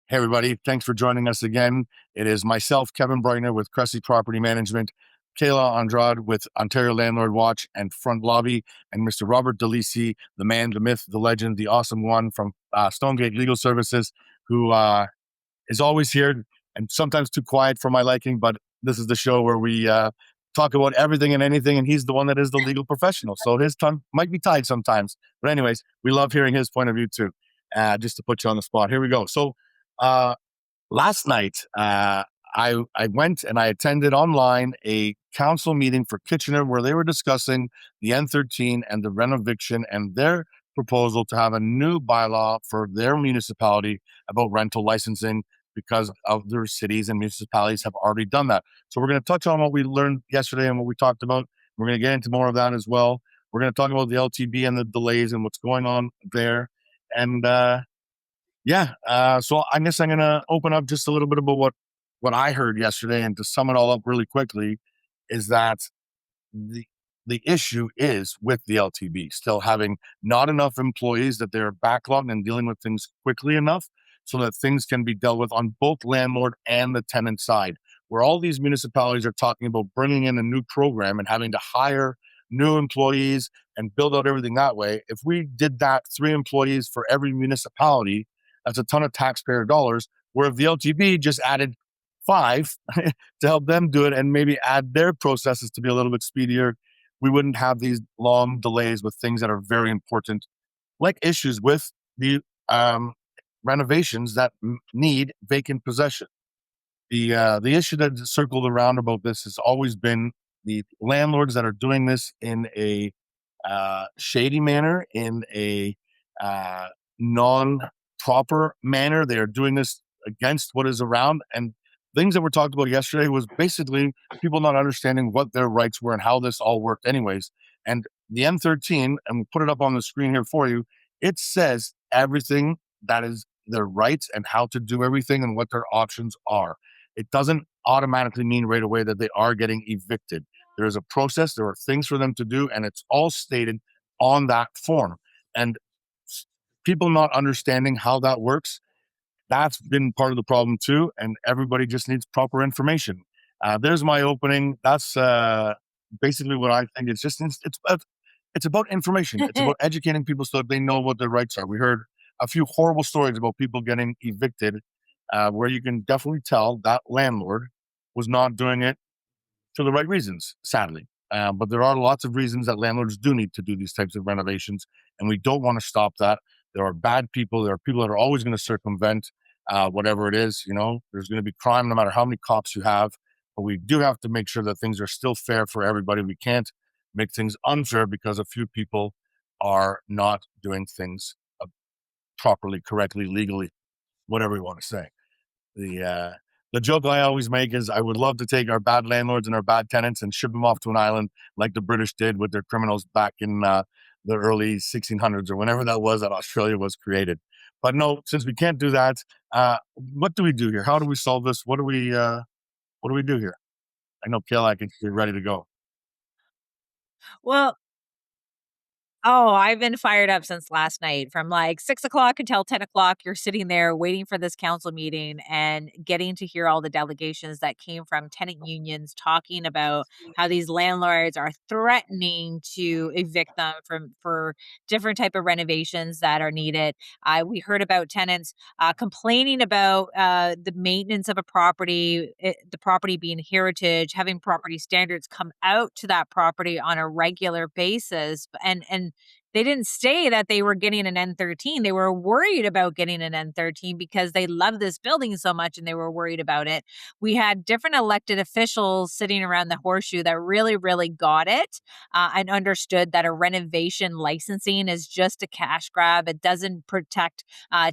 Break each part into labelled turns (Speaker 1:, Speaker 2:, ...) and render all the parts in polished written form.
Speaker 1: Hey, everybody. Thanks for joining us again. It is myself, Kevin Breitner with Cressy Property Management, Kayla Andrade with Ontario Landlord Watch and Front Lobby, and Mr. Robert DeLisi, the man, the myth, the legend, the awesome one from Stonegate Legal Services, who is always here and sometimes too quiet for my liking, but this is the show where we talk about everything and anything, and he's the one that is the legal professional. So his tongue might be tied sometimes. But anyways, we love hearing his point of view too. Just to put you on the spot. Here we go. So last night, I went and I attended online a council meeting for Kitchener where they were discussing the N13 and the Renovation and their proposal to have a new bylaw for their municipality about rental licensing because of their cities and municipalities have already done that. So we're going to touch on what we learned yesterday and what we talked about. We're going to get into more of that as well. We're going to talk about the LTB and the delays and what's going on there. And so I guess I'm going to open up just a little bit about what I heard yesterday, and to sum it all up really quickly, is that the issue is with the LTB still having not enough employees, that they're backlogged and dealing with things quickly enough so that things can be dealt with on both landlord and the tenant side. Where all these municipalities are talking about bringing in a new program and having to hire new employees and build out everything that way. If we did that 3 employees for every municipality, that's a ton of taxpayer dollars. Where if the LTB just added 5 to help them do it and maybe add their processes to be a little bit speedier, we wouldn't have these long delays with things that are very important, like issues with the renovations that need vacant possession. The issue that circled around about this has always been the landlords that are doing this in a shady manner, in a non-proper manner. They are doing this against what is around. And things that were talked about yesterday was basically people not understanding what their rights were and how this all worked anyways. And the N13, and we'll put it up on the screen here for you, it says everything that is their rights and how to do everything and what their options are. It doesn't automatically mean right away that they are getting evicted. There is a process, there are things for them to do, and it's all stated on that form. And people not understanding how that works, that's been part of the problem too. And everybody just needs proper information. There's my opening. That's basically what I think. It's about information. It's about educating people so that they know what their rights are. We heard a few horrible stories about people getting evicted, where you can definitely tell that landlord was not doing it for the right reasons, sadly. But there are lots of reasons that landlords do need to do these types of renovations, and we don't want to stop that. There are bad people. There are people that are always going to circumvent whatever it is. There's going to be crime no matter how many cops you have. But we do have to make sure that things are still fair for everybody. We can't make things unfair because a few people are not doing things properly, correctly, legally, whatever you want to say. The joke I always make is I would love to take our bad landlords and our bad tenants and ship them off to an island like the British did with their criminals back in the early 1600s or whenever that was that Australia was created. But no, since we can't do that, what do we do here? How do we solve this? What do we do here? I know Kayla, I can be ready to go.
Speaker 2: Well, I've been fired up since last night. From like 6 o'clock until 10 o'clock, you're sitting there waiting for this council meeting and getting to hear all the delegations that came from tenant unions talking about how these landlords are threatening to evict them for different type of renovations that are needed. We heard about tenants complaining about the maintenance of a property, the property being heritage, having property standards come out to that property on a regular basis, and they didn't say that they were getting an N13. They were worried about getting an N13 because they love this building so much and they were worried about it. We had different elected officials sitting around the horseshoe that really, really got it and understood that a renovation licensing is just a cash grab. It doesn't protect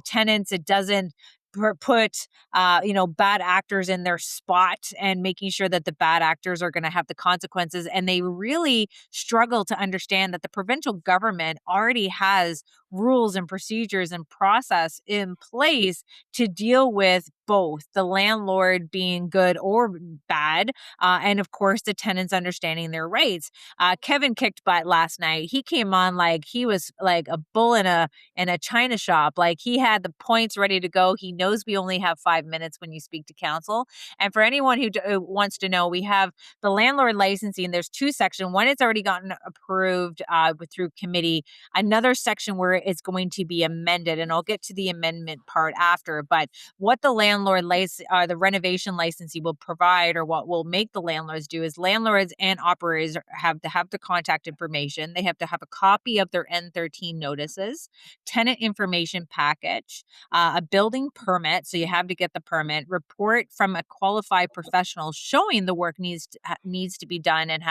Speaker 2: tenants. It doesn't put bad actors in their spot and making sure that the bad actors are going to have the consequences. And they really struggle to understand that the provincial government already has rules and procedures and process in place to deal with both the landlord being good or bad, and of course the tenants understanding their rights. Kevin kicked butt last night. He came on like he was like a bull in a china shop. Like he had the points ready to go. He knows we only have 5 minutes when you speak to council. And for anyone who wants to know, we have the landlord licensing. There's two sections. One, it's already gotten approved through committee. Another section where it's going to be amended, and I'll get to the amendment part after. But what the landlord the renovation licensee will provide, or what will make the landlords do, is landlords and operators have to have the contact information. They have to have a copy of their N13 notices, tenant information package, a building permit. So you have to get the permit, report from a qualified professional showing the work needs to be done and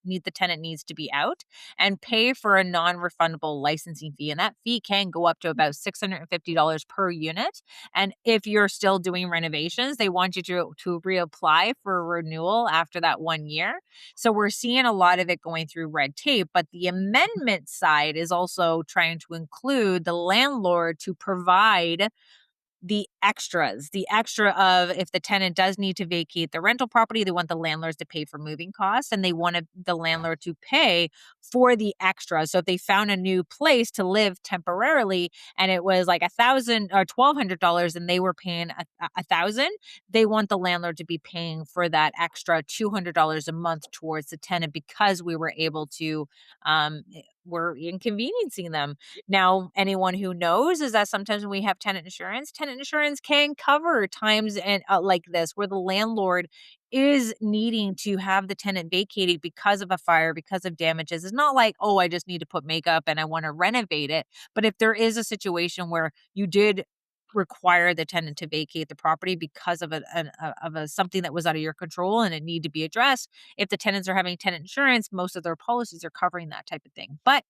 Speaker 2: the tenant needs to be out, and pay for a non-refundable licensing fee. And that fee can go up to about $650 per unit. And if you're still doing renovations, they want you to reapply for a renewal after that 1 year. So we're seeing a lot of it going through red tape. But the amendment side is also trying to include the landlord to provide the extra of, if the tenant does need to vacate the rental property, they want the landlords to pay for moving costs, and they want the landlord to pay for the extra. So if they found a new place to live temporarily and it was like $1,000 or $1,200 and they were paying a thousand, they want the landlord to be paying for that extra $200 a month towards the tenant, because we were able to we're inconveniencing them. Now, anyone who knows is that sometimes when we have tenant insurance can cover times and like this, where the landlord is needing to have the tenant vacated because of a fire, because of damages. It's not like, oh, I just need to put makeup and I want to renovate it. But if there is a situation where you did require the tenant to vacate the property because of something that was out of your control and it need to be addressed, if the tenants are having tenant insurance, most of their policies are covering that type of thing. But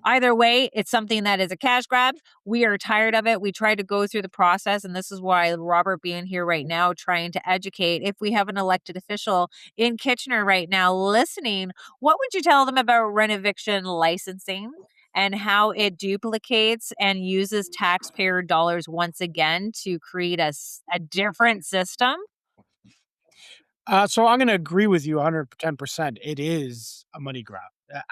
Speaker 2: either way, it's something that is a cash grab. We are tired of it. We try to go through the process, and this is why Robert being here right now, trying to educate. If we have an elected official in Kitchener right now listening, what would you tell them about renovation licensing and how it duplicates and uses taxpayer dollars once again to create a different system?
Speaker 3: So I'm going to agree with you 110%. It is a money grab.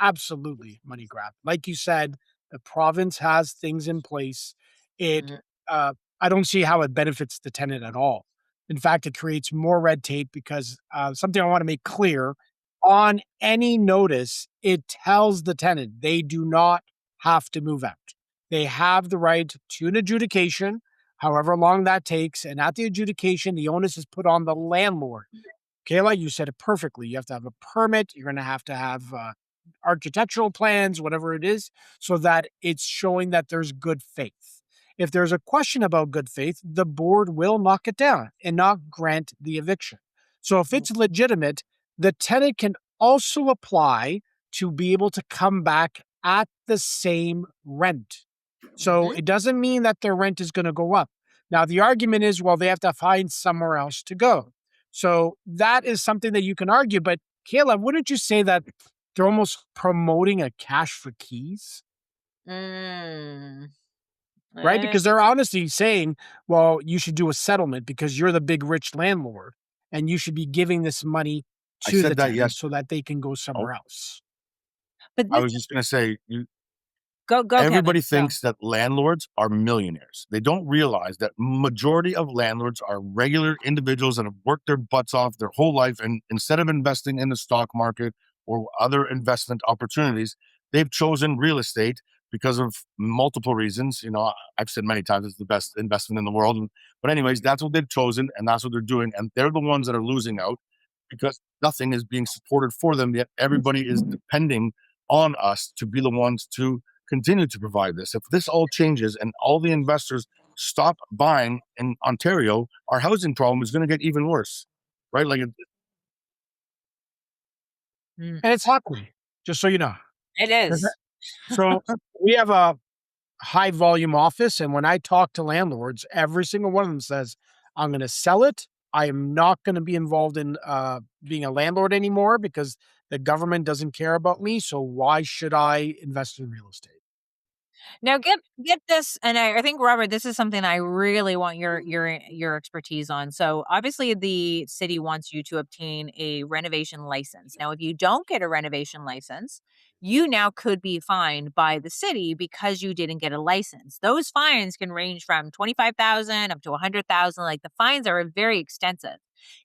Speaker 3: Absolutely money grab. Like you said, the province has things in place. It,
Speaker 2: Mhm.
Speaker 3: I don't see how it benefits the tenant at all. In fact, it creates more red tape because something I want to make clear on any notice, it tells the tenant they do not have to move out. They have the right to an adjudication, however long that takes. And at the adjudication, the onus is put on the landlord. Kayla, you said it perfectly. You have to have a permit. You're going to have architectural plans, whatever it is, so that it's showing that there's good faith. If there's a question about good faith, the board will knock it down and not grant the eviction. So if it's legitimate, the tenant can also apply to be able to come back at the same rent. So
Speaker 2: Mhm.
Speaker 3: it doesn't mean that their rent is going to go up. Now, the argument is, well, they have to find somewhere else to go. So that is something that you can argue. But Kayla, wouldn't you say that they're almost promoting a cash for keys,
Speaker 2: Mm.
Speaker 3: right?
Speaker 2: Eh,
Speaker 3: Because they're honestly saying, well, you should do a settlement because you're the big rich landlord and you should be giving this money
Speaker 1: I
Speaker 3: to the
Speaker 1: said that
Speaker 3: tenant
Speaker 1: yes.
Speaker 3: so that they can go
Speaker 1: Oh,
Speaker 3: somewhere else.
Speaker 2: but
Speaker 1: I
Speaker 2: this
Speaker 1: was just gonna say,
Speaker 2: go,
Speaker 1: everybody
Speaker 2: Kevin, go.
Speaker 1: thinks that landlords are millionaires. They don't realize that majority of landlords are regular individuals that have worked their butts off their whole life, and instead of investing in the stock market or other investment opportunities, they've chosen real estate because of multiple reasons. I've said many times it's the best investment in the world. But anyways, that's what they've chosen and that's what they're doing. And they're the ones that are losing out because nothing is being supported for them, yet everybody is depending on us to be the ones to continue to provide this. If this all changes and all the investors stop buying in Ontario, our housing problem is going to get even worse, right?
Speaker 2: Mm.
Speaker 3: And it's happening, just so you know.
Speaker 2: It is.
Speaker 3: So we have a high volume office. And when I talk to landlords, every single one of them says, I'm going to sell it. I am not going to be involved in being a landlord anymore because the government doesn't care about me. So why should I invest in real estate?
Speaker 2: Now get this, and I think Robert, this is something I really want your expertise on. So obviously the city wants you to obtain a renovation license. Now, if you don't get a renovation license, you now could be fined by the city because you didn't get a license. Those fines can range from 25,000 up to 100,000. Like the fines are very extensive.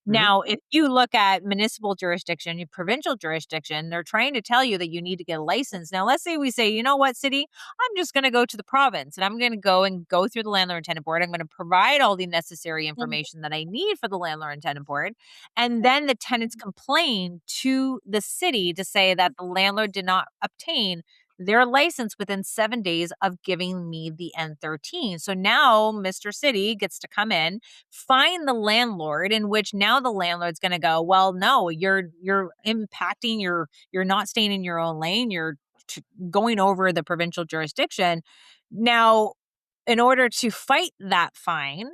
Speaker 3: Mhm.
Speaker 2: Now, if you look at municipal jurisdiction, your provincial jurisdiction, they're trying to tell you that you need to get a license. Now, let's say we say, you know what, city, I'm just going to go to the province and I'm going to go through the Landlord and Tenant Board. I'm going to provide all the necessary information that I need for the Landlord and Tenant Board. And then the tenants complain to the city to say that the landlord did not obtain their license within 7 days of giving me the N13. So now Mr. City gets to come in, find the landlord, in which now the landlord's going to go, well, no, you're impacting, you're not staying in your own lane, you're going over the provincial jurisdiction. Now, in order to fight that fine,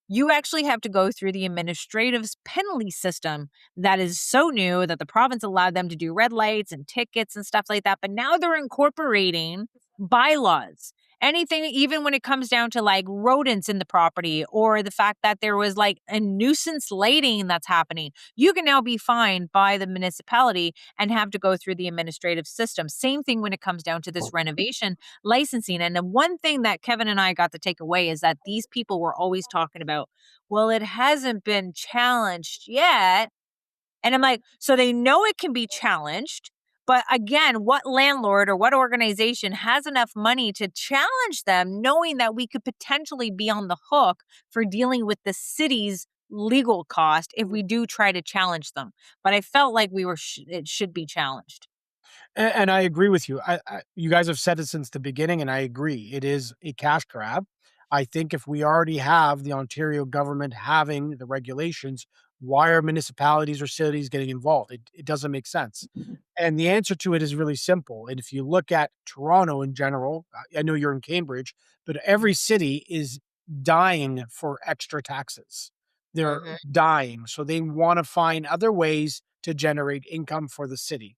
Speaker 2: you actually have to go through the administrative penalty system that is so new that the province allowed them to do red lights and tickets and stuff like that. But now they're incorporating bylaws. Anything, even when it comes down to like rodents in the property or the fact that there was like a nuisance lighting that's happening, you can now be fined by the municipality and have to go through the administrative system. Same thing when it comes down to this renovation licensing. And the one thing that Kevin and I got to take away is that these people were always talking about, well, it hasn't been challenged yet. And I'm like, so they know it can be challenged. But again, what landlord or what organization has enough money to challenge them, knowing that we could potentially be on the hook for dealing with the city's legal cost if we do try to challenge them? But I felt like it should be challenged.
Speaker 3: And I agree with you. You guys have said it since the beginning, and I agree. It is a cash grab. I think if we already have the Ontario government having the regulations, why are municipalities or cities getting involved? It doesn't make sense. And the answer to it is really simple. And if you look at Toronto in general, I know you're in Cambridge, but every city is dying for extra taxes. They're
Speaker 2: Mhm.
Speaker 3: dying. So they want to find other ways to generate income for the city.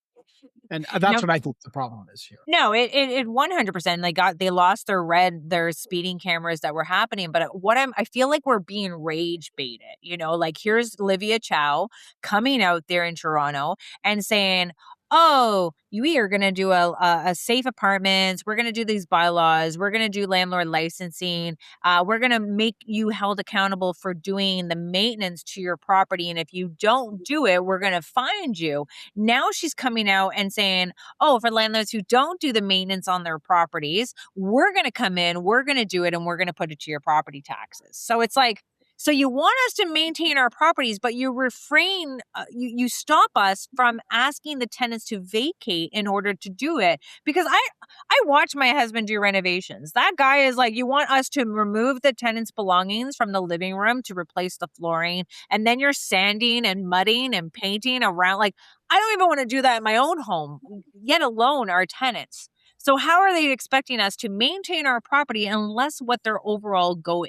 Speaker 3: And that's
Speaker 2: Now,
Speaker 3: what I think the problem is here.
Speaker 2: no, it 100%. They lost their speeding cameras that were happening. But I feel like we're being rage baited. Like here's Olivia Chow coming out there in Toronto and saying, "Oh, we are going to do a safe apartments. We're going to do these bylaws. We're going to do landlord licensing. We're going to make you held accountable for doing the maintenance to your property. And if you don't do it, we're going to find you." Now she's coming out and saying, oh, for landlords who don't do the maintenance on their properties, we're going to come in, we're going to do it, and we're going to put it to your property taxes. So it's like, so you want us to maintain our properties, but you refrain, you stop us from asking the tenants to vacate in order to do it. Because I watch my husband do renovations. That guy is like, you want us to remove the tenants' belongings from the living room to replace the flooring, and then you're sanding and mudding and painting around. Like, I don't even want to do that in my own home, yet alone our tenants. So how are they expecting us to maintain our property unless what their overall goal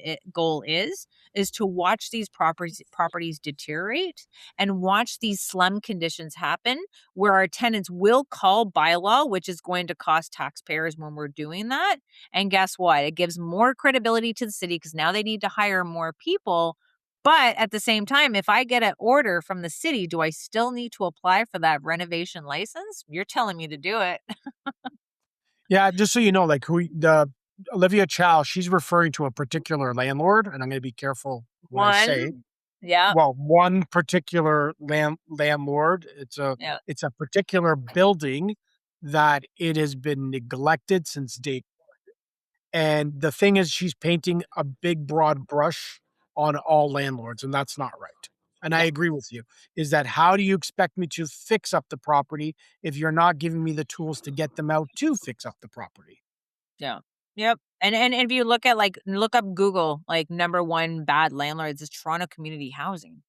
Speaker 2: is to watch these properties deteriorate and watch these slum conditions happen where our tenants will call bylaw, which is going to cost taxpayers when we're doing that. And guess what? It gives more credibility to the city because now they need to hire more people. But at the same time, if I get an order from the city, do I still need to apply for that renovation license? You're telling me to do it.
Speaker 3: Yeah, just so you know, like the Olivia Chow, she's referring to a particular landlord, and I'm going to be careful what I say.
Speaker 2: One. Yeah.
Speaker 3: Well, one particular landlord.
Speaker 2: Yeah.
Speaker 3: It's a particular building that it has been neglected since day. And the thing is, she's painting a big broad brush on all landlords, and that's not right. And I
Speaker 2: Yeah.
Speaker 3: agree with you. Is that how do you expect me to fix up the property if you're not giving me the tools to get them out to fix up the property?
Speaker 2: Yeah. Yep. And if you look up Google, like number one bad landlords is Toronto community housing.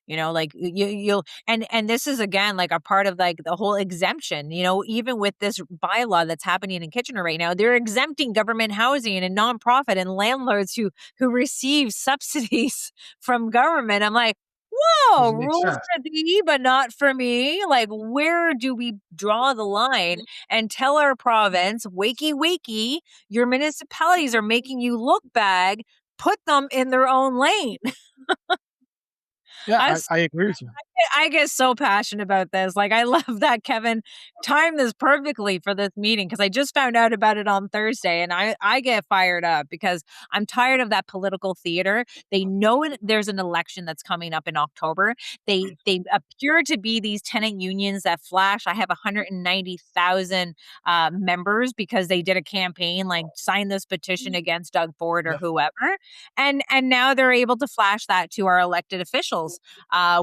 Speaker 2: Like you'll and this is again like a part of like the whole exemption, even with this bylaw that's happening in Kitchener right now, they're exempting government housing and nonprofit and landlords who receive subsidies from government. I'm like, whoa,
Speaker 3: Doesn't make
Speaker 2: rules
Speaker 3: sense.
Speaker 2: for thee, but not for me. Like, where do we draw the line and tell our province, wakey, wakey, your municipalities are making you look bad, put them in their own lane?
Speaker 3: Yeah,
Speaker 2: I
Speaker 3: I agree with you.
Speaker 2: I get so passionate about this. Like, I love that Kevin timed this perfectly for this meeting because I just found out about it on Thursday, and I get fired up because I'm tired of that political theater. They know there's an election that's coming up in October. They appear to be these tenant unions that flash. I have 190,000 members because they did a campaign like sign this petition against Doug Ford or
Speaker 3: Yep.
Speaker 2: whoever, and now they're able to flash that to our elected officials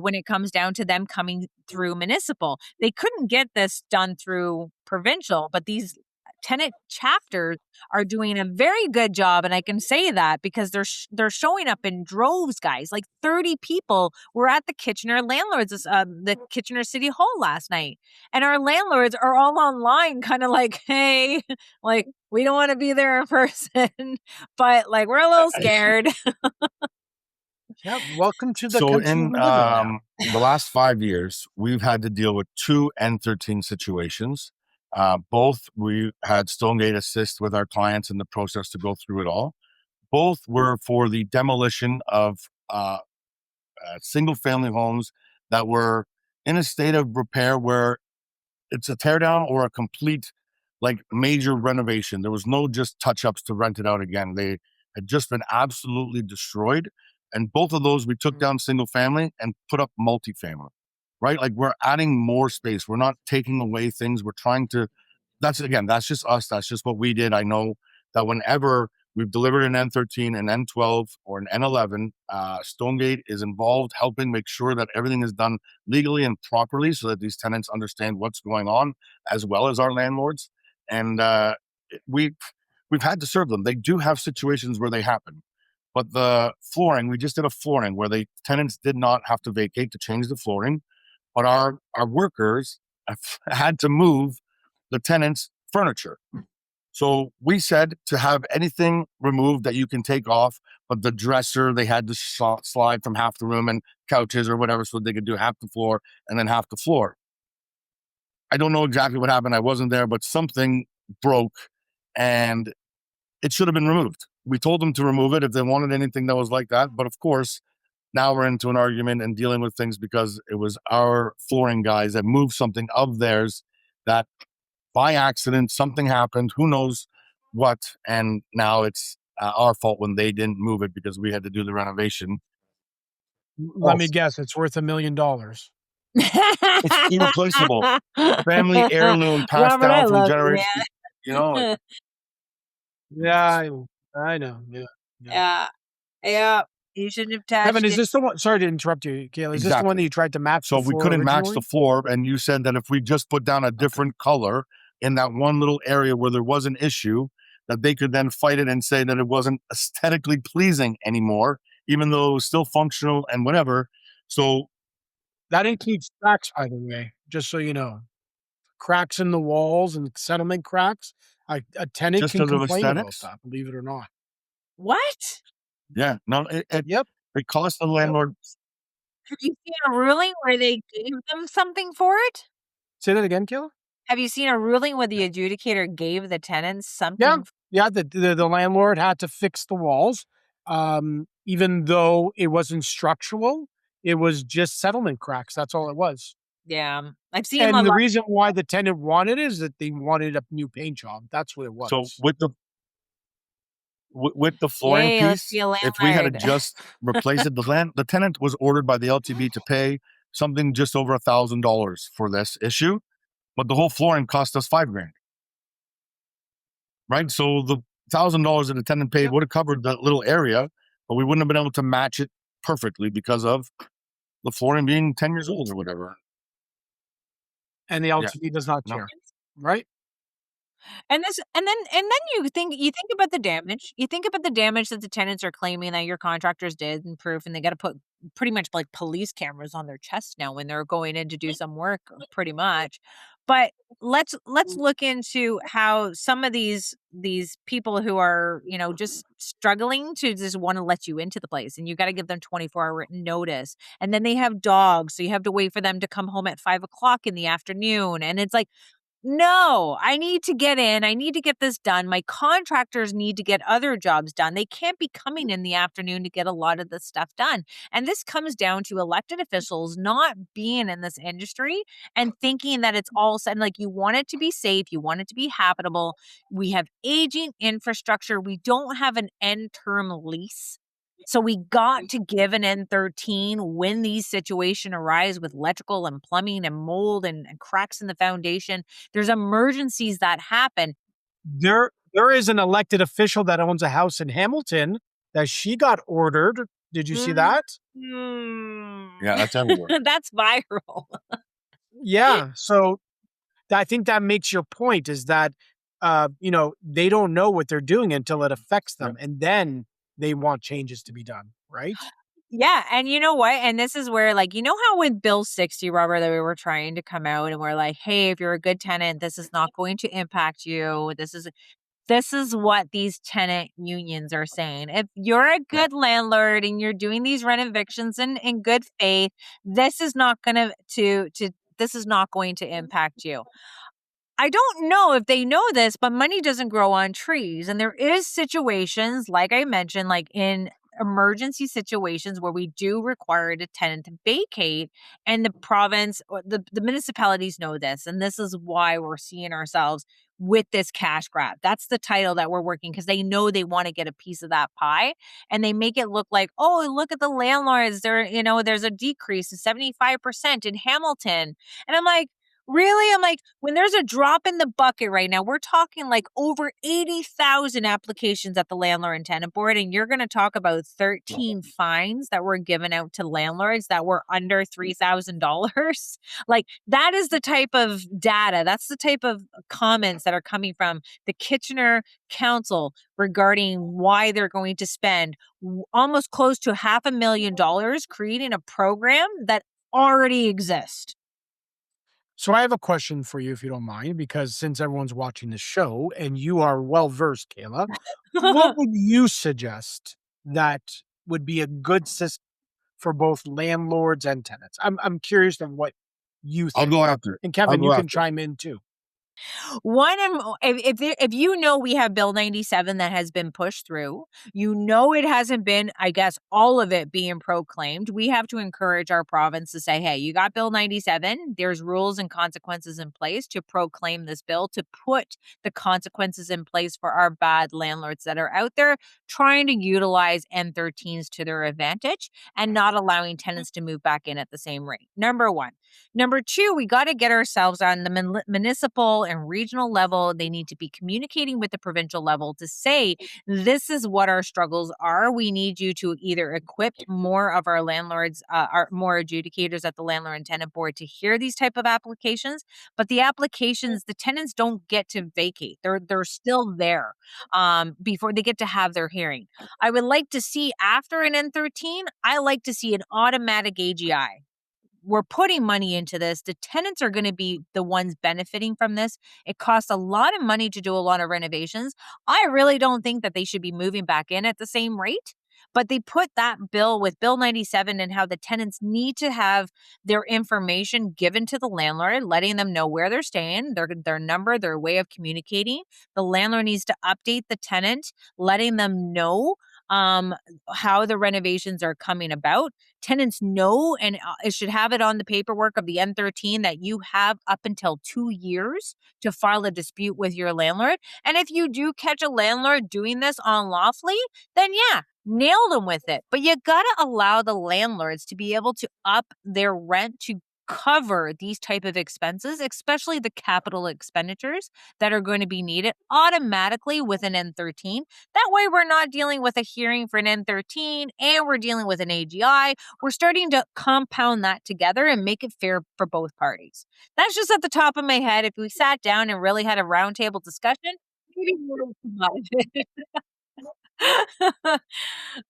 Speaker 2: when it comes down to them coming through municipal. They couldn't get this done through provincial, but these tenant chapters are doing a very good job, and I can say that because they're showing up in droves, guys. Like 30 people were at the Kitchener Landlords, the Kitchener City Hall last night, and our landlords are all online, kind of like, hey, like we don't want to be there in person, but like we're a little scared.
Speaker 3: Yeah, welcome to the
Speaker 1: So
Speaker 3: country
Speaker 1: in
Speaker 3: we live in now.
Speaker 1: the last 5 years, we've had to deal with 2 N13 situations. Both we had Stonegate assist with our clients in the process to go through it all. Both were for the demolition of single family homes that were in a state of repair where it's a tear down or a complete like major renovation. There was no just touch ups to rent it out again. They had just been absolutely destroyed. And both of those we took down single family and put up multifamily, right? Like we're adding more space. We're not taking away things. We're trying to, that's just us. That's just what we did. I know that whenever we've delivered an N13, an N12, or an N11, Stonegate is involved helping make sure that everything is done legally and properly so that these tenants understand what's going on as well as our landlords. And we've had to serve them. They do have situations where they happen. But the flooring, we just did a flooring where the tenants did not have to vacate to change the flooring, but our workers had to move the tenants' furniture. So we said to have anything removed that you can take off, but the dresser, they had to slide from half the room and couches or whatever so they could do half the floor and then half the floor. I don't know exactly what happened. I wasn't there, but something broke and it should have been removed. We told them to remove it if they wanted anything that was like that. But of course, now we're into an argument and dealing with things because it was our flooring guys that moved something of theirs that by accident, something happened, who knows what. And now it's our fault when they didn't move it because we had to do the renovation.
Speaker 3: Let me guess, it's worth $1 million.
Speaker 1: It's irreplaceable. Family heirloom passed
Speaker 2: Robert, I
Speaker 1: down from
Speaker 2: love you,
Speaker 1: generation.
Speaker 2: man.
Speaker 1: You know,
Speaker 3: Yeah, I know. Yeah.
Speaker 2: Yeah. Yeah. You shouldn't have touched
Speaker 3: Kevin, is
Speaker 2: it.
Speaker 3: this the one? Sorry to interrupt you, Kayla. Is this the one that
Speaker 1: exactly.
Speaker 3: you tried to match
Speaker 1: So
Speaker 3: the
Speaker 1: we
Speaker 3: floor
Speaker 1: couldn't match the
Speaker 3: originally?
Speaker 1: floor. And you said that if we just put down a different color in that one little area where there was an issue, that they could then fight it and say that it wasn't aesthetically pleasing anymore, even though it was still functional and whatever. So
Speaker 3: That includes cracks, by the way, just so you know. Cracks in the walls and settlement cracks. A tenant
Speaker 1: just
Speaker 3: can
Speaker 1: because of
Speaker 3: complain about
Speaker 1: aesthetics,
Speaker 3: that, believe it or not.
Speaker 2: What?
Speaker 1: yeah, no,
Speaker 3: Yep.
Speaker 1: it cost the landlord.
Speaker 2: Have you seen a ruling where they gave them something for it?
Speaker 3: Say that again, Kayla?
Speaker 2: Have you seen a ruling where the adjudicator gave the tenants
Speaker 3: Yeah.
Speaker 2: something?
Speaker 3: Yeah, the landlord had to fix the walls, even though it wasn't structural. It was just settlement cracks. That's all it was.
Speaker 2: Yeah. I've seen a
Speaker 3: And the
Speaker 2: lot.
Speaker 3: reason why the tenant wanted it is that they wanted a new paint job. That's what it
Speaker 1: So
Speaker 3: was.
Speaker 1: with the flooring
Speaker 2: Yay, let's be
Speaker 1: piece,
Speaker 2: a
Speaker 1: if we had to
Speaker 2: landlord.
Speaker 1: just replace it, the tenant was ordered by the LTB to pay something just over $1,000 for this issue, but the whole flooring cost us $5,000. Right, so the $1,000 that the tenant paid
Speaker 3: Yep.
Speaker 1: would have covered that little area, but we wouldn't have been able to match it perfectly because of the flooring being 10 years old or whatever.
Speaker 3: And the LTV does not
Speaker 1: No.
Speaker 3: care, right?
Speaker 2: And then you think about the damage. You think about the damage that the tenants are claiming that your contractors did and proof, and they got to put pretty much like police cameras on their chest now when they're going in to do some work, pretty much. But let's look into how some of these people who are, you know, just struggling to just want to let you into the place, and you got to give them 24-hour written notice, and then they have dogs, so you have to wait for them to come home at 5 o'clock in the afternoon, and it's like, no, I need to get in. I need to get this done. My contractors need to get other jobs done. They can't be coming in the afternoon to get a lot of this stuff done. And this comes down to elected officials not being in this industry and thinking that it's all set. Like, you want it to be safe, you want it to be habitable. We have aging infrastructure. We don't have an end term lease. So we got to give an N13 when these situations arise with electrical and plumbing and mold and cracks in the foundation. There's emergencies that happen.
Speaker 3: There is an elected official that owns a house in Hamilton that she got ordered. Did you see that?
Speaker 1: Yeah, that's everywhere.
Speaker 2: That's viral.
Speaker 3: Yeah. So I think that makes your point, is that, you know, they don't know what they're doing until it affects them. And then they want changes to be done, right?
Speaker 2: Yeah. And you know what? And this is where, like, you know how with Bill 60, Robert, that we were trying to come out and we're like, hey, if you're a good tenant, this is not going to impact you. This is what these tenant unions are saying. If you're a good landlord and you're doing these rent evictions in good faith, this is not going this is not going to impact you. I don't know if they know this, but money doesn't grow on trees. And there is situations, like I mentioned, like in emergency situations where we do require the tenant to vacate, and the province or the municipalities know this. And this is why we're seeing ourselves with this cash grab. That's the title that we're working, because they know they want to get a piece of that pie, and they make it look like, oh, look at the landlords. There's a decrease of 75% in Hamilton. And I'm like, really? I'm like, when there's a drop in the bucket right now, we're talking like over 80,000 applications at the Landlord and Tenant Board, and you're going to talk about 13 fines that were given out to landlords that were under $3,000. Like, that is the type of data. That's the type of comments that are coming from the Kitchener Council regarding why they're going to spend almost close to $500,000 creating a program that already exists.
Speaker 3: So I have a question for you, if you don't mind, because since everyone's watching the show and you are well versed, Kayla, what would you suggest that would be a good system for both landlords and tenants? I'm curious of what you
Speaker 1: I'll
Speaker 3: think.
Speaker 1: go after.
Speaker 3: And
Speaker 1: I'll
Speaker 3: Kevin,
Speaker 1: go
Speaker 3: you can
Speaker 1: after.
Speaker 3: chime in too.
Speaker 2: If you know we have Bill 97 that has been pushed through, you know it hasn't been, I guess, all of it being proclaimed. We have to encourage our province to say, hey, you got Bill 97. There's rules and consequences in place to proclaim this bill, to put the consequences in place for our bad landlords that are out there trying to utilize N13s to their advantage and not allowing tenants to move back in at the same rate. Number one. Number two, we got to get ourselves on the municipal and regional level. They need to be communicating with the provincial level to say, this is what our struggles are. We need you to either equip more of our landlords, more adjudicators at the Landlord and Tenant Board to hear these type of applications. But the applications, the tenants don't get to vacate. They're still there before they get to have their hearing. I would like to see, after an N13, I like to see an automatic AGI. We're putting money into this. The tenants are going to be the ones benefiting from this. It costs a lot of money to do a lot of renovations. I really don't think that they should be moving back in at the same rate. But they put that bill with Bill 97 and how the tenants need to have their information given to the landlord, letting them know where they're staying, their number, their way of communicating. The landlord needs to update the tenant, letting them know how the renovations are coming about. Tenants know, and it should have it on the paperwork of the N13 that you have up until 2 years to file a dispute with your landlord. And if you do catch a landlord doing this unlawfully, then yeah, nail them with it. But you got to allow the landlords to be able to up their rent to cover these type of expenses, especially the capital expenditures that are going to be needed automatically with an N13. That way we're not dealing with a hearing for an N13 and we're dealing with an AGI. We're starting to compound that together and make it fair for both parties. That's just at the top of my head. If we sat down and really had a roundtable discussion, maybe more would come out of it.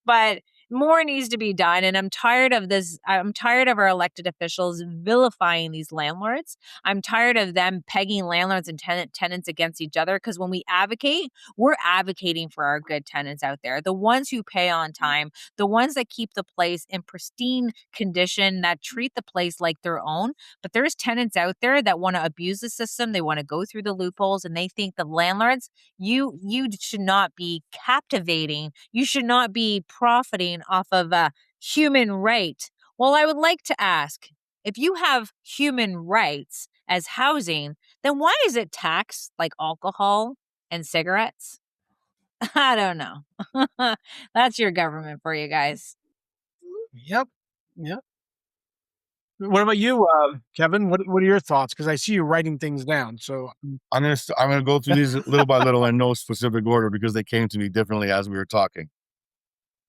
Speaker 2: But more needs to be done. And I'm tired of this. I'm tired of our elected officials vilifying these landlords. I'm tired of them pegging landlords and tenants against each other. Because when we advocate, we're advocating for our good tenants out there, the ones who pay on time, the ones that keep the place in pristine condition, that treat the place like their own. But there's tenants out there that want to abuse the system. They want to go through the loopholes, and they think the landlords, you should not be captivating. You should not be profiting off of a human right. Well, I would like to ask, if you have human rights as housing, then why is it taxed like alcohol and cigarettes? I don't know. That's your government for you guys.
Speaker 3: Yep. Yep. What about you, Kevin? What are your thoughts? Because I see you writing things down. So
Speaker 1: I'm gonna go through these little by little in no specific order because they came to me differently as we were talking.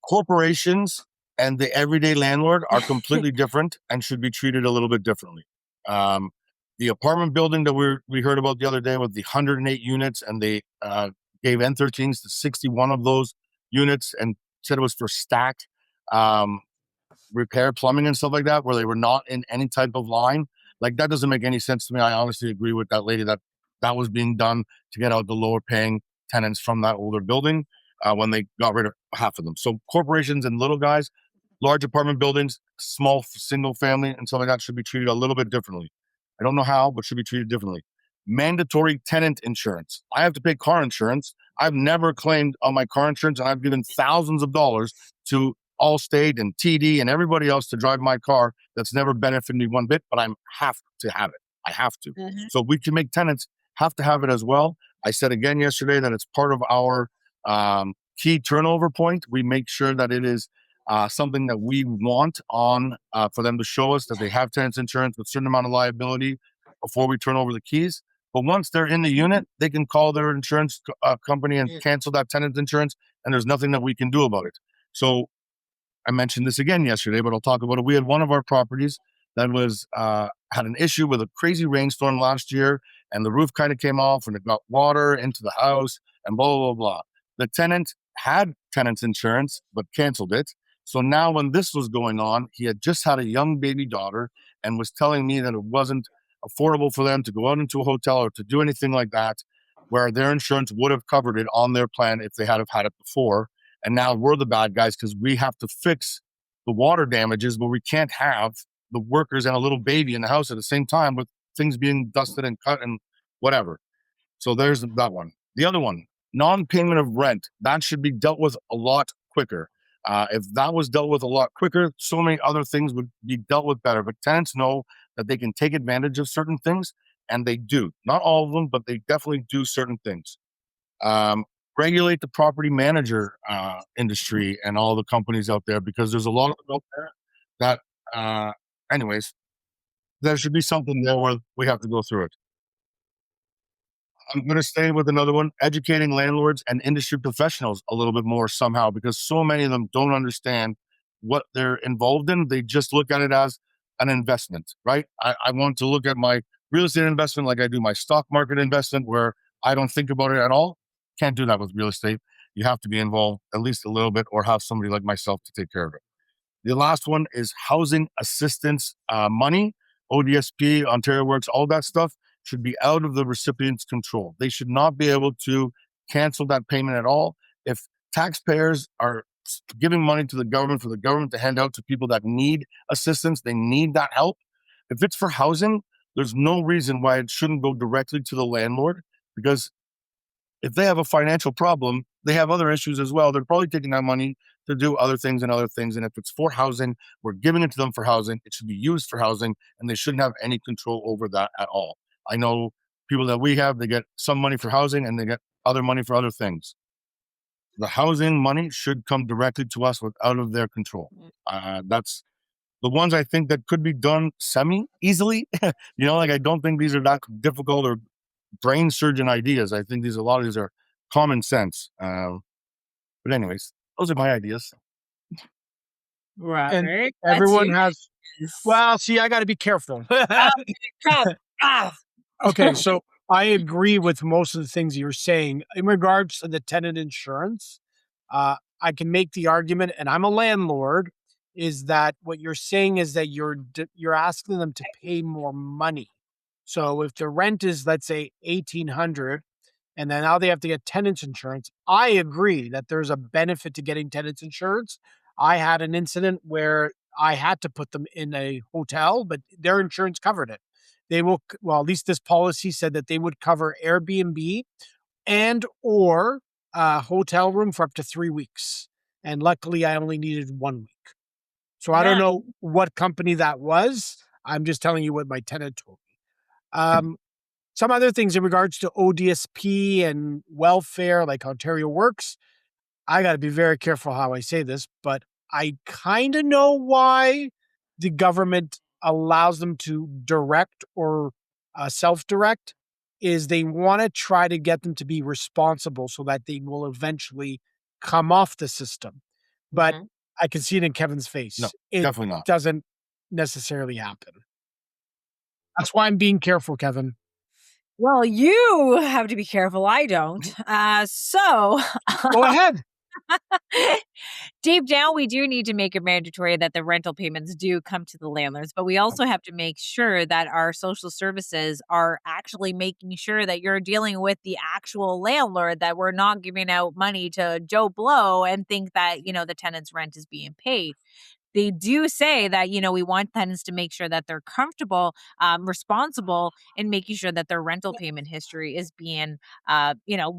Speaker 1: Corporations and the everyday landlord are completely different and should be treated a little bit differently. The apartment building that we heard about the other day with the 108 units, and they gave N13s to 61 of those units and said it was for stacked repair plumbing and stuff like that, where they were not in any type of line. Like, that doesn't make any sense to me. I honestly agree with that lady that was being done to get out the lower paying tenants from that older building when they got rid of half of them. So corporations and little guys, large apartment buildings, small single family and stuff like that should be treated a little bit differently. I don't know how, but should be treated differently. Mandatory tenant insurance. I have to pay car insurance. I've never claimed on my car insurance, and I've given thousands of dollars to Allstate and TD and everybody else to drive my car. That's never benefited me one bit, but I have to have it. I have to.
Speaker 2: Mhm.
Speaker 1: So we can make tenants have to have it as well. I said again yesterday that it's part of our key turnover point. We make sure that it is something that we want on for them to show us that they have tenants insurance with a certain amount of liability before we turn over the keys. But once they're in the unit, they can call their insurance company and cancel that tenant's insurance, and there's nothing that we can do about it. So I mentioned this again yesterday, but I'll talk about it. We had one of our properties that was had an issue with a crazy rainstorm last year, and the roof kind of came off, and it got water into the house, and blah blah blah blah. The tenant had tenant's insurance, but canceled it. So now, when this was going on, he had just had a young baby daughter, and was telling me that it wasn't affordable for them to go out into a hotel or to do anything like that, where their insurance would have covered it on their plan if they had have had it before. And now we're the bad guys because we have to fix the water damages, but we can't have the workers and a little baby in the house at the same time with things being dusted and cut and whatever. So there's that one. The other one, non-payment of rent, that should be dealt with a lot quicker. If that was dealt with a lot quicker, so many other things would be dealt with better. But tenants know that they can take advantage of certain things, and they do. Not all of them, but they definitely do certain things. Regulate the property manager industry and all the companies out there, because there's a lot of them out there that, anyways, there should be something there where we have to go through it. I'm going to stay with another one, educating landlords and industry professionals a little bit more somehow, because so many of them don't understand what they're involved in. They just look at it as an investment, right? I want to look at my real estate investment like I do my stock market investment, where I don't think about it at all. Can't do that with real estate. You have to be involved at least a little bit, or have somebody like myself to take care of it. The last one is housing assistance money, ODSP, Ontario Works, all that stuff should be out of the recipient's control. They should not be able to cancel that payment at all. If taxpayers are giving money to the government for the government to hand out to people that need assistance, they need that help. If it's for housing, there's no reason why it shouldn't go directly to the landlord, because if they have a financial problem, they have other issues as well. They're probably taking that money to do other things and other things. And if it's for housing, we're giving it to them for housing. It should be used for housing, and they shouldn't have any control over that at all. I know people that we have, they get some money for housing and they get other money for other things. The housing money should come directly to us out of their control. That's the ones I think that could be done semi-easily. Like, I don't think these are that difficult or brain surgeon ideas. I think a lot of these are common sense. But anyways, those are my ideas.
Speaker 2: Robert,
Speaker 3: and everyone has. Well, see, I got to be careful. Okay, so I agree with most of the things you're saying in regards to the tenant insurance. I can make the argument, and I'm a landlord, is that what you're saying is that you're asking them to pay more money. So if the rent is, let's say, 1,800, and then now they have to get tenants insurance, I agree that there's a benefit to getting tenants insurance. I had an incident where I had to put them in a hotel, but their insurance covered it. They will, well, at least this policy said that they would cover Airbnb and or a hotel room for up to 3 weeks. And luckily, I only needed 1 week. So I don't
Speaker 2: Yeah.
Speaker 3: know what company that was. I'm just telling you what my tenant told me. Some other things in regards to ODSP and welfare, like Ontario Works. I got to be very careful how I say this, but I kind of know why the government allows them to direct or self-direct is they want to try to get them to be responsible so that they will eventually come off the system. But
Speaker 2: Mhm.
Speaker 3: I can see it in Kevin's face.
Speaker 1: No,
Speaker 3: It
Speaker 1: definitely not.
Speaker 3: doesn't necessarily happen. That's why I'm being careful, Kevin.
Speaker 2: Well, you have to be careful. I don't. So
Speaker 3: Go ahead.
Speaker 2: deep down, we do need to make it mandatory that the rental payments do come to the landlords, but we also have to make sure that our social services are actually making sure that you're dealing with the actual landlord, that we're not giving out money to Joe Blow and think that, the tenant's rent is being paid. They do say that, we want tenants to make sure that they're comfortable, responsible in making sure that their rental payment history is being,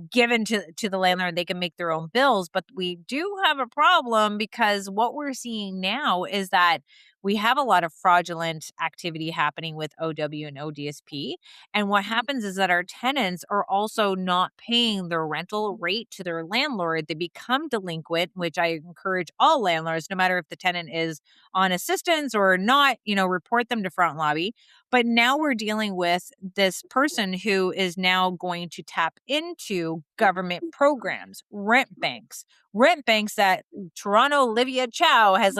Speaker 2: given to the landlord. They can make their own bills, but we do have a problem because what we're seeing now is that we have a lot of fraudulent activity happening with OW and ODSP. And what happens is that our tenants are also not paying their rental rate to their landlord. They become delinquent, which I encourage all landlords, no matter if the tenant is on assistance or not, report them to front lobby. But now we're dealing with this person who is now going to tap into government programs, rent banks that Toronto Olivia Chow has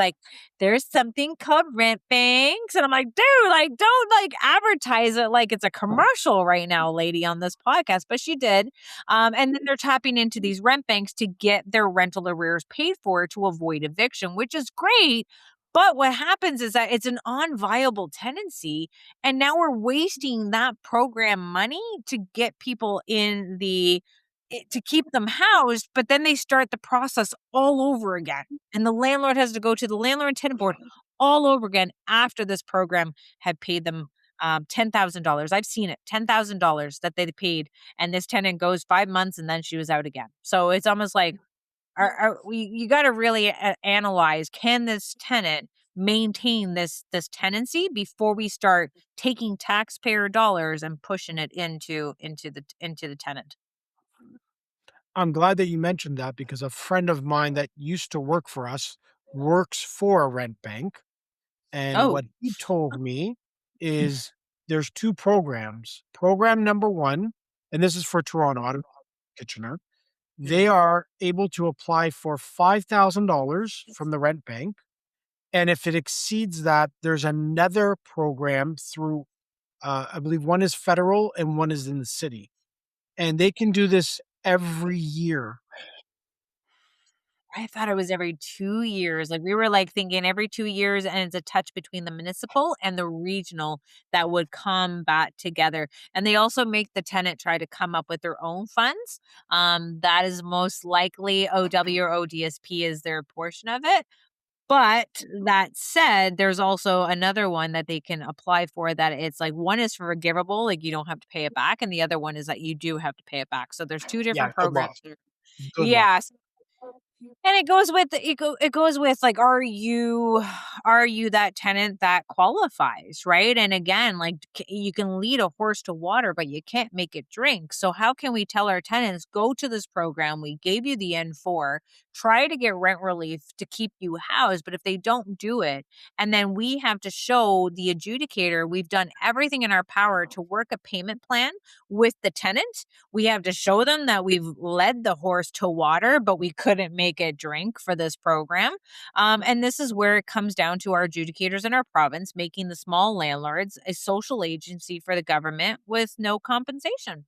Speaker 2: there's something called rent banks. And I'm like, dude, don't advertise it like it's a commercial right now, lady, on this podcast. But she did. And then they're tapping into these rent banks to get their rental arrears paid for to avoid eviction, which is great. But what happens is that it's an unviable tenancy. And now we're wasting that program money to get people to keep them housed, but then they start the process all over again. And the landlord has to go to the Landlord and Tenant Board all over again after this program had paid them $10,000. I've seen it, $10,000 that they paid. And this tenant goes 5 months and then she was out again. So it's almost like, you got to really analyze, can this tenant maintain this tenancy before we start taking taxpayer dollars and pushing it into the tenant.
Speaker 3: I'm glad that you mentioned that because a friend of mine that used to work for us works for a rent bank. And
Speaker 2: Oh,
Speaker 3: what he told me is there's two programs. Program number one, and this is for Toronto, I don't know Kitchener. They are able to apply for $5,000 from the rent bank. And if it exceeds that, there's another program through, I believe one is federal and one is in the city. And they can do this every year.
Speaker 2: I thought it was every 2 years. Like, we were, thinking every 2 years, and it's a touch between the municipal and the regional that would come back together. And they also make the tenant try to come up with their own funds. That is most likely OW or ODSP is their portion of it. But that said, there's also another one that they can apply for that it's one is forgivable, like you don't have to pay it back, and the other one is that you do have to pay it back. So there's 2
Speaker 3: Yeah,
Speaker 2: different
Speaker 3: good luck.
Speaker 2: programs.
Speaker 3: Good luck.
Speaker 2: Yeah, and it goes with it goes with are you that tenant that qualifies, right? And again, you can lead a horse to water, but you can't make it drink. So how can we tell our tenants, go to this program, we gave you the N4, try to get rent relief to keep you housed, but if they don't do it, and then we have to show the adjudicator we've done everything in our power to work a payment plan with the tenant. We have to show them that we've led the horse to water, but we couldn't make it drink for this program. And this is where it comes down to our adjudicators in our province making the small landlords a social agency for the government with no compensation.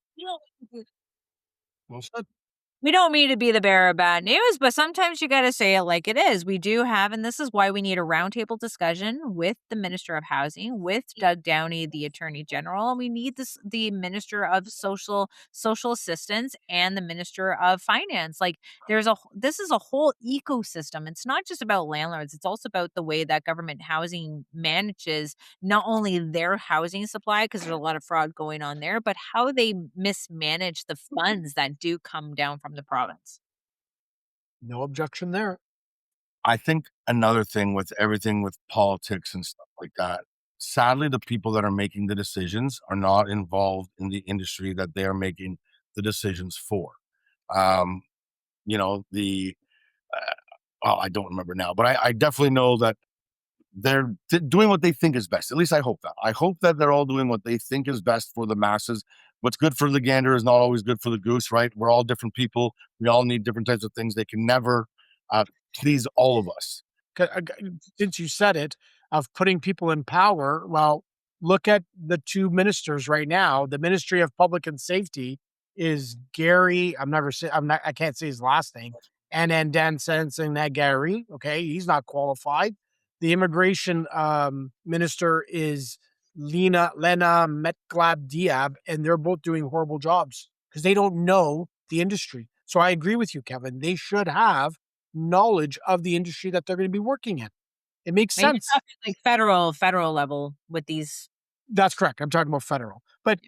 Speaker 3: Well said.
Speaker 2: We don't mean to be the bearer of bad news, but sometimes you got to say it like it is. We do have, and this is why we need a roundtable discussion with the Minister of Housing, with Doug Downey, the Attorney General. We need the Minister of Social Assistance, and the Minister of Finance. Like, this is a whole ecosystem. It's not just about landlords. It's also about the way that government housing manages not only their housing supply, because there's a lot of fraud going on there, but how they mismanage the funds that do come down from the province.
Speaker 3: No objection there.
Speaker 1: I think another thing with everything with politics and stuff like that, sadly, the people that are making the decisions are not involved in the industry that they are making the decisions for. Um, you know, I don't remember now, but I definitely know that they're doing what they think is best. At least I hope that. I hope that they're all doing what they think is best for the masses. What's good for the gander is not always good for the goose, right? We're all different people. We all need different types of things. They can never please all of us.
Speaker 3: Since you said it, of putting people in power, well, look at the two ministers right now. The Ministry of Public and Safety is Gary. I can't say his last name. And then Dan Sensen, that Gary. Okay, he's not qualified. The immigration minister is Lena Metglab Diab, and they're both doing horrible jobs because they don't know the industry. So I agree with you, Kevin. They should have knowledge of the industry that they're going to be working in. It makes
Speaker 2: Maybe
Speaker 3: sense.
Speaker 2: like federal level with these.
Speaker 3: That's correct. I'm talking about federal. But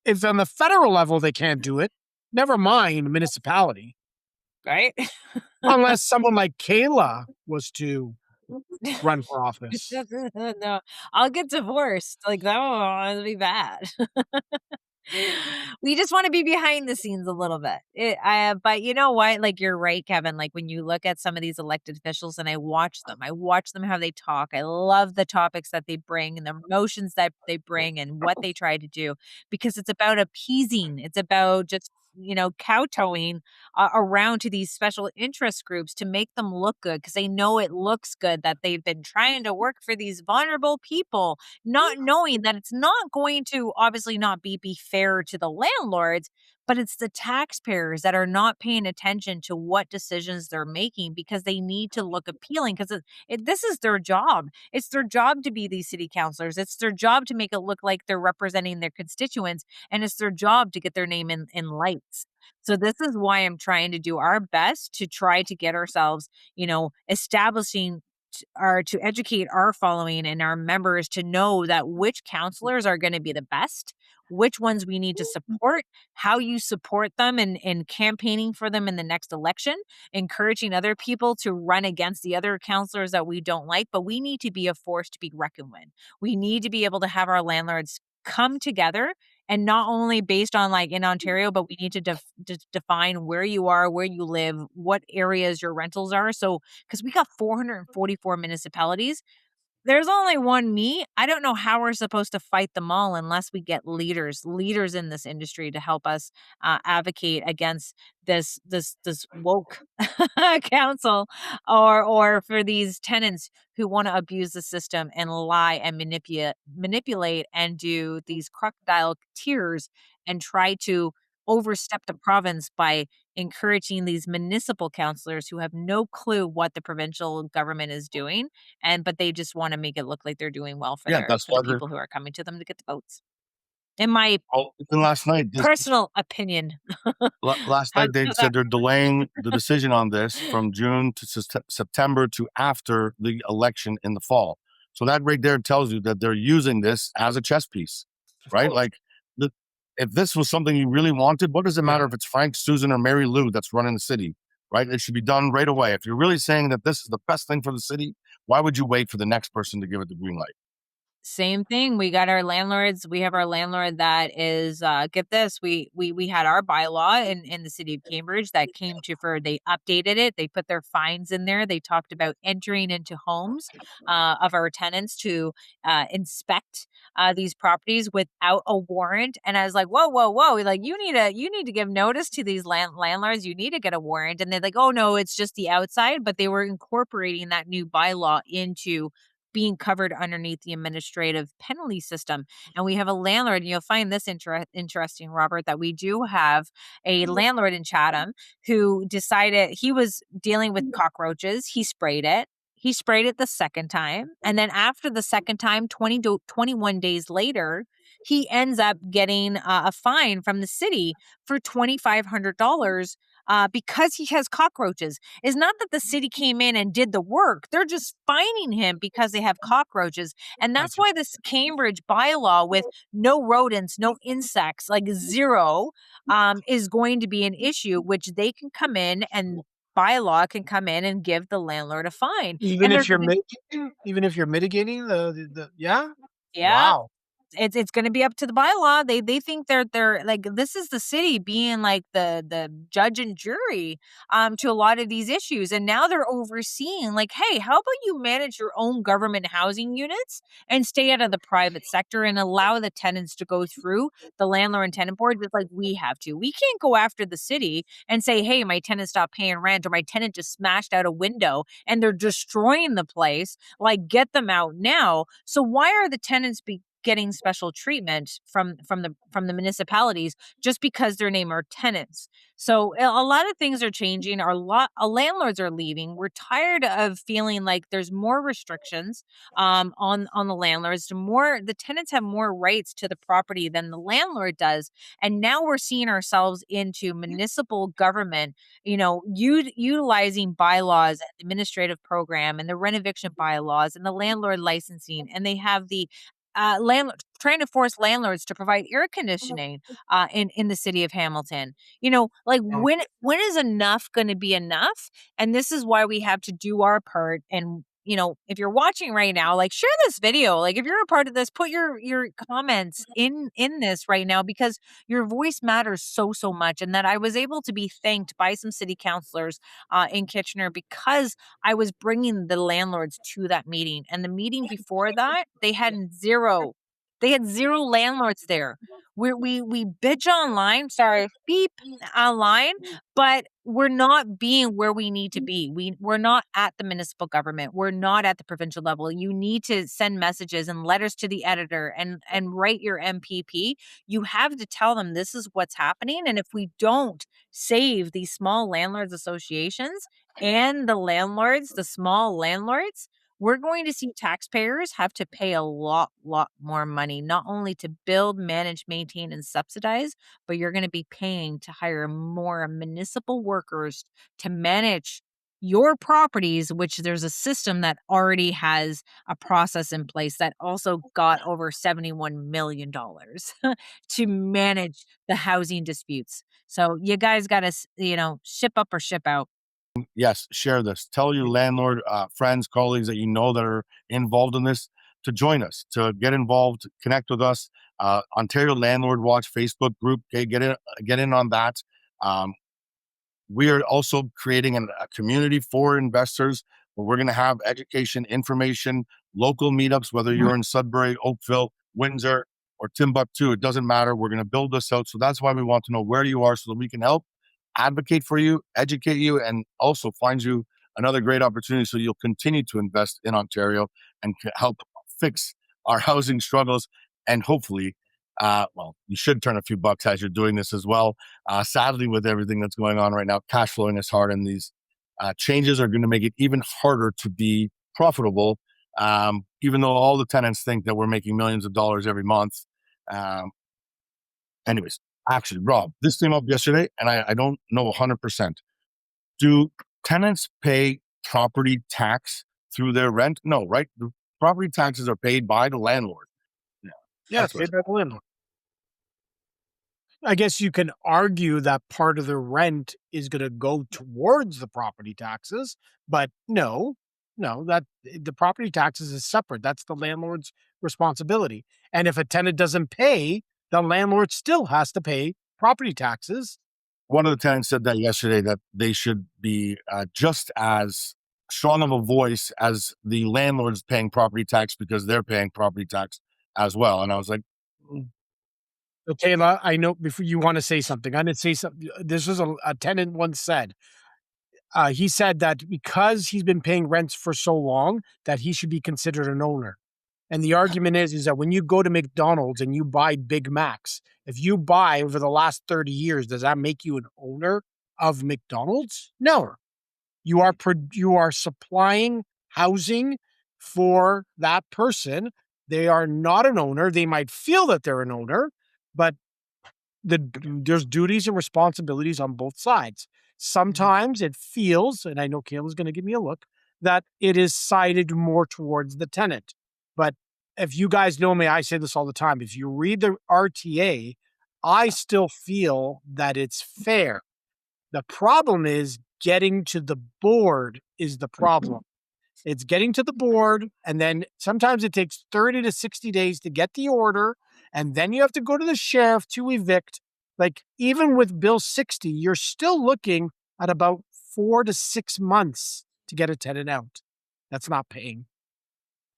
Speaker 3: if on the federal level they can't do it, never mind municipality.
Speaker 2: Right?
Speaker 3: Unless someone like Kayla was to run for office.
Speaker 2: No, I'll get divorced. Like, that would be bad. We just want to be behind the scenes a little bit. But you know what? Like, you're right, Kevin. Like, when you look at some of these elected officials and I watch them how they talk. I love the topics that they bring and the emotions that they bring and what they try to do, because it's about appeasing. It's about just, kowtowing around to these special interest groups to make them look good, because they know it looks good that they've been trying to work for these vulnerable people, not knowing that it's not going to obviously not be fair to the landlords, but it's the taxpayers that are not paying attention to what decisions they're making because they need to look appealing, because this is their job. It's their job to be these city councilors. It's their job to make it look like they're representing their constituents, and it's their job to get their name in lights. So this is why I'm trying to do our best to try to get ourselves, establishing or to educate our following and our members to know that which counselors are going to be the best, which ones we need to support, how you support them in campaigning for them in the next election, encouraging other people to run against the other counselors that we don't like. But we need to be a force to be reckoned with. We need to be able to have our landlords come together, and not only based on like in Ontario, but we need to define where you are, where you live, what areas your rentals are. So, because we got 444 municipalities, there's only one me. I don't know how we're supposed to fight them all unless we get leaders in this industry to help us advocate against this woke council, or for these tenants who want to abuse the system and lie and manipulate and do these crocodile tears and try to overstep the province by encouraging these municipal councillors who have no clue what the provincial government is doing, but they just want to make it look like they're doing well for
Speaker 1: That's
Speaker 2: for
Speaker 1: why
Speaker 2: the people who are coming to them to get the votes. In my
Speaker 1: even last night,
Speaker 2: personal opinion.
Speaker 1: last night they said they're delaying the decision on this from June to September to after the election in the fall. So that right there tells you that they're using this as a chess piece, right? Like, if this was something you really wanted, what does it matter if it's Frank, Susan, or Mary Lou that's running the city, right? It should be done right away. If you're really saying that this is the best thing for the city, why would you wait for the next person to give it the green light?
Speaker 2: Same thing. We got our landlords. We have our landlord that is, get this, we had our bylaw in the city of Cambridge that came they updated it. They put their fines in there. They talked about entering into homes of our tenants to inspect these properties without a warrant. And I was like, whoa, whoa, whoa. Like, you need to give notice to these landlords. You need to get a warrant. And they're like, oh no, it's just the outside. But they were incorporating that new bylaw into being covered underneath the administrative penalty system. And we have a landlord, and you'll find this interesting, Robert, that we do have a landlord in Chatham who decided he was dealing with cockroaches. He sprayed it. He sprayed it the second time. And then after the second time, 20 to 21 days later, he ends up getting a fine from the city for $2,500 because he has cockroaches. It's not that the city came in and did the work. They're just fining him because they have cockroaches. And that's why this Cambridge bylaw with no rodents, no insects, like zero, is going to be an issue, which they can come in and bylaw can come in and give the landlord a fine.
Speaker 3: Even
Speaker 2: And
Speaker 3: if you're mitigating the yeah.
Speaker 2: yeah,
Speaker 3: Wow.
Speaker 2: it's going to be up to the bylaw. They think they're like, this is the city being like the judge and jury to a lot of these issues, and now they're overseeing like, hey, how about you manage your own government housing units and stay out of the private sector and allow the tenants to go through the landlord and tenant board just like we have to. We can't go after the city and say, hey, my tenant stopped paying rent, or my tenant just smashed out a window and they're destroying the place. Like, get them out now. So why are the tenants getting special treatment from the municipalities just because their name are tenants? So a lot of things are changing. Landlords are leaving. We're tired of feeling like there's more restrictions on the landlords. The tenants have more rights to the property than the landlord does, and now we're seeing ourselves into municipal government, utilizing bylaws and administrative program and the renovation bylaws and the landlord licensing, and they have the landlord trying to force landlords to provide air conditioning in the city of Hamilton. Like, when is enough going to be enough? And this is why we have to do our part. And if you're watching right now, like, share this video. Like, if you're a part of this, put your comments in this right now, because your voice matters so much. And that I was able to be thanked by some city councilors in Kitchener because I was bringing the landlords to that meeting. And the meeting before that, they had zero. They had zero landlords there. We bitch online, sorry, beep online, but we're not being where we need to be. We're not at the municipal government. We're not at the provincial level. You need to send messages and letters to the editor and write your MPP. You have to tell them this is what's happening. And if we don't save these small landlords associations and the small landlords, we're going to see taxpayers have to pay a lot more money, not only to build, manage, maintain, and subsidize, but you're going to be paying to hire more municipal workers to manage your properties, which there's a system that already has a process in place that also got over $71 million to manage the housing disputes. So you guys got to, ship up or ship out.
Speaker 1: Yes, share this. Tell your landlord, friends, colleagues that you know that are involved in this to join us, to get involved, connect with us. Ontario Landlord Watch Facebook group, okay, get in on that. We are also creating a community for investors where we're going to have education, information, local meetups, whether you're in Sudbury, Oakville, Windsor, or Timbuktu. It doesn't matter. We're going to build this out. So that's why we want to know where you are so that we can help advocate for you, educate you, and also find you another great opportunity so you'll continue to invest in Ontario and help fix our housing struggles. And hopefully, you should turn a few bucks as you're doing this as well. Sadly, with everything that's going on right now, cash flowing is hard, and these changes are going to make it even harder to be profitable, even though all the tenants think that we're making millions of dollars every month. Anyways, actually, Rob, this came up yesterday, and I don't know 100%. Do tenants pay property tax through their rent? No, right? The property taxes are paid by the landlord.
Speaker 3: Yeah, it's paid by the landlord. I guess you can argue that part of the rent is going to go towards the property taxes, but no, that the property taxes is separate. That's the landlord's responsibility. And if a tenant doesn't pay, the landlord still has to pay property taxes.
Speaker 1: One of the tenants said that yesterday, that they should be just as strong of a voice as the landlords paying property tax, because they're paying property tax as well. And I was like,
Speaker 3: So Kayla, I know before you want to say something, I'm going to say something. This was a tenant once said, he said that because he's been paying rents for so long, that he should be considered an owner. And the argument is that when you go to McDonald's and you buy Big Macs, if you buy over the last 30 years, does that make you an owner of McDonald's? No. You are supplying housing for that person. They are not an owner. They might feel that they're an owner, but there's duties and responsibilities on both sides. Sometimes it feels, and I know Kayla's going to give me a look, that it is sided more towards the tenant. But if you guys know me, I say this all the time. If you read the RTA, I still feel that it's fair. The problem is getting to the board is the problem. It's getting to the board, and then sometimes it takes 30 to 60 days to get the order, and then you have to go to the sheriff to evict. Like, even with Bill 60, you're still looking at about 4 to 6 months to get a tenant out. That's not paying.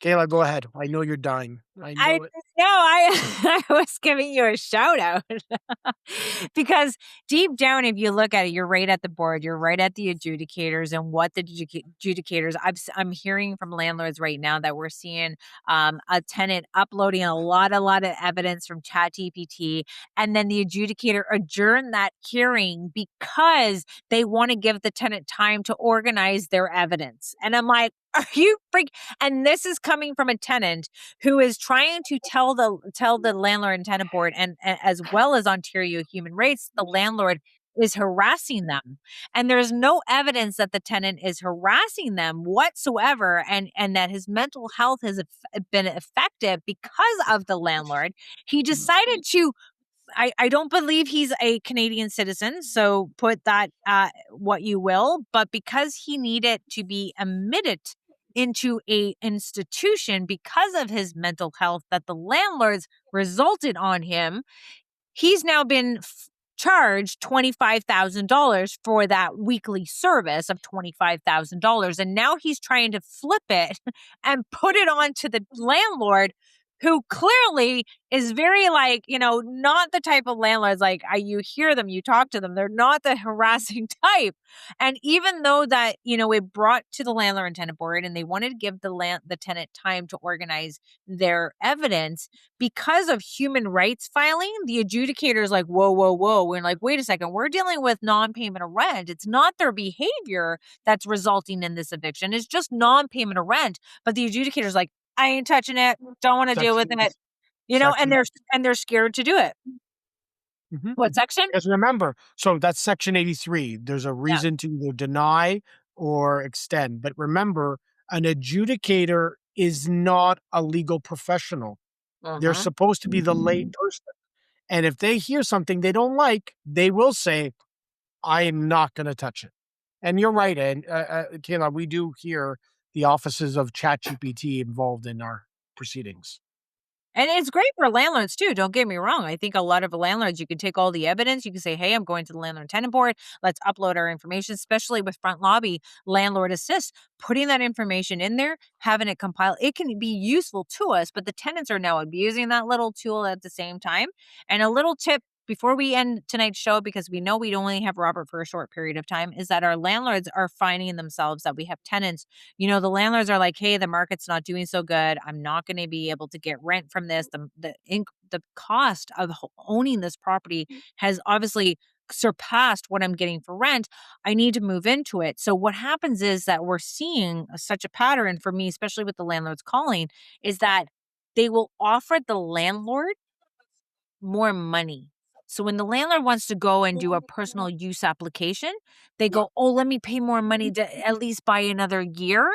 Speaker 3: Kayla, go ahead. I know you're dying. I know it.
Speaker 2: No, I was giving you a shout out because deep down, if you look at it, you're right at the board, you're right at the adjudicators and what the adjudicators. I'm hearing from landlords right now that we're seeing a tenant uploading a lot of evidence from ChatGPT, and then the adjudicator adjourn that hearing because they want to give the tenant time to organize their evidence. And I'm like, are you freak? And this is coming from a tenant who is trying to tell the Landlord and Tenant Board and as well as Ontario Human Rights, the landlord is harassing them. And there's no evidence that the tenant is harassing them whatsoever, and that his mental health has been affected because of the landlord. He decided to I don't believe he's a Canadian citizen, so put that what you will, but because he needed to be admitted into a institution because of his mental health that the landlords resulted on him, he's now been charged $25,000 for that weekly service of $25,000. And now he's trying to flip it and put it on to the landlord, who clearly is very not the type of landlords you hear them, you talk to them. They're not the harassing type. And even though that, it brought to the Landlord and Tenant Board and they wanted to give the tenant time to organize their evidence, because of human rights filing, the adjudicator is like, whoa. We're like, wait a second, we're dealing with non-payment of rent. It's not their behavior that's resulting in this eviction. It's just non-payment of rent. But the adjudicator is like, I ain't touching it. Don't want to deal with it. And they're scared to do it.
Speaker 3: Mm-hmm.
Speaker 2: What section?
Speaker 3: Because remember, so that's section 83. There's a reason to either deny or extend. But remember, an adjudicator is not a legal professional. They're supposed to be the lay person. And if they hear something they don't like, they will say, I am not going to touch it. And you're right. And Kayla, we do hear the offices of ChatGPT involved in our proceedings.
Speaker 2: And it's great for landlords too. Don't get me wrong. I think a lot of landlords, you can take all the evidence. You can say, hey, I'm going to the Landlord and Tenant Board. Let's upload our information, especially with Front Lobby, Landlord Assist, putting that information in there, having it compile. It can be useful to us, but the tenants are now abusing that little tool at the same time. And a little tip before we end tonight's show, because we know we'd only have Robert for a short period of time, is that our landlords are finding themselves that we have tenants. The landlords are like, hey, the market's not doing so good. I'm not going to be able to get rent from this. The cost of owning this property has obviously surpassed what I'm getting for rent. I need to move into it. So what happens is that we're seeing such a pattern for me, especially with the landlords calling, is that they will offer the landlord more money. So when the landlord wants to go and do a personal use application, they go, oh, let me pay more money to at least buy another year.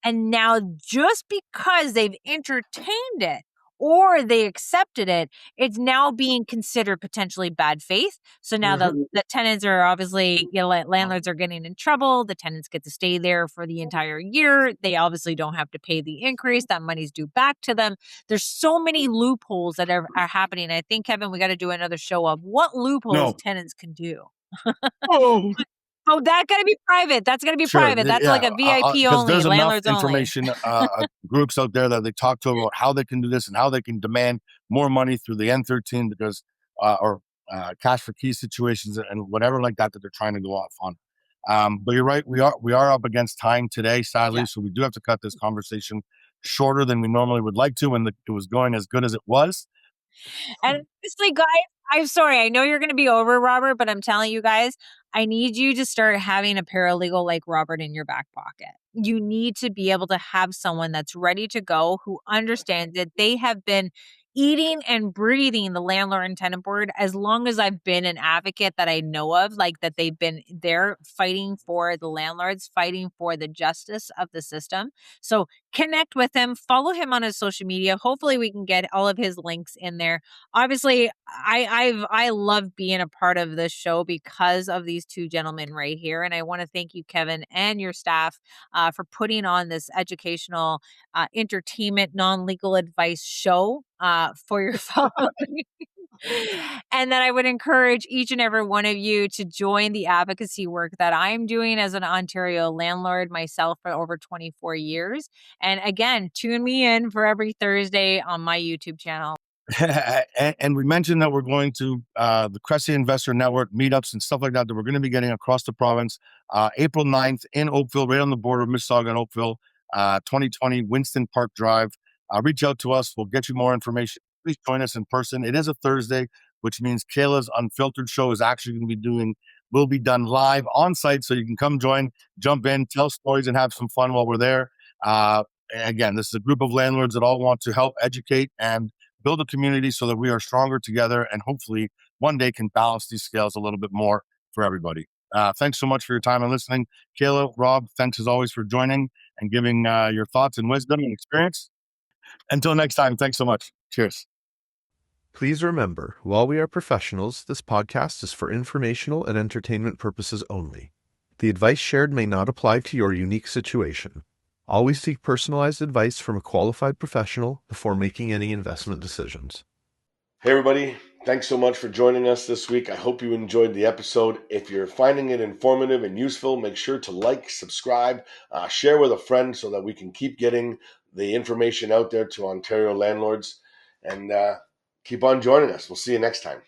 Speaker 2: And now just because they've entertained it or they accepted it, it's now being considered potentially bad faith. So now the tenants are obviously, landlords are getting in trouble. The tenants get to stay there for the entire year. They obviously don't have to pay the increase. That money's due back to them. There's so many loopholes that are happening. I think, Kevin, we got to do another show of what loopholes tenants can do. Oh, that got to be private. That's going to be private. That's like a VIP only.
Speaker 1: There's
Speaker 2: Landlords
Speaker 1: enough information, groups out there that they talk to about how they can do this and how they can demand more money through the N13 because, or cash for key situations and whatever like that they're trying to go off on. But you're right, we are up against time today, sadly,
Speaker 2: Yeah.
Speaker 1: so we do have to cut this conversation shorter than we normally would like to, when it was going as good as it was.
Speaker 2: And honestly, guys, I'm sorry. I know you're going to be over, Robert, but I'm telling you guys, I need you to start having a paralegal like Robert in your back pocket. You need to be able to have someone that's ready to go, who understands it. They have been eating and breathing the Landlord and Tenant Board as long as I've been an advocate that I know of, like that they've been there fighting for the landlords, fighting for the justice of the system. So connect with him, follow him on his social media. Hopefully we can get all of his links in there. Obviously, I love being a part of this show because of these two gentlemen right here, and I want to thank you, Kevin, and your staff for putting on this educational, entertainment, non-legal advice show for your following. And then I would encourage each and every one of you to join the advocacy work that I'm doing as an Ontario landlord myself for over 24 years. And again, tune me in for every Thursday on my YouTube channel.
Speaker 1: And we mentioned that we're going to the Cressy Investor Network meetups and stuff like that we're going to be getting across the province. April 9th in Oakville, right on the border of Mississauga and Oakville, 2020 Winston Park Drive. Reach out to us. We'll get you more information. Please join us in person. It is a Thursday, which means Kayla's Unfiltered show is actually going to will be done live on site. So you can come join, jump in, tell stories, and have some fun while we're there. Again, this is a group of landlords that all want to help educate and build a community so that we are stronger together, and hopefully one day can balance these scales a little bit more for everybody. Thanks so much for your time and listening. Kayla, Rob, thanks as always for joining and giving your thoughts and wisdom and experience. Until next time, thanks so much. Cheers.
Speaker 4: Please remember, while we are professionals, this podcast is for informational and entertainment purposes only. The advice shared may not apply to your unique situation. Always seek personalized advice from a qualified professional before making any investment decisions.
Speaker 5: Hey everybody, thanks so much for joining us this week. I hope you enjoyed the episode. If you're finding it informative and useful, make sure to like, subscribe, share with a friend so that we can keep getting the information out there to Ontario landlords, and keep on joining us. We'll see you next time.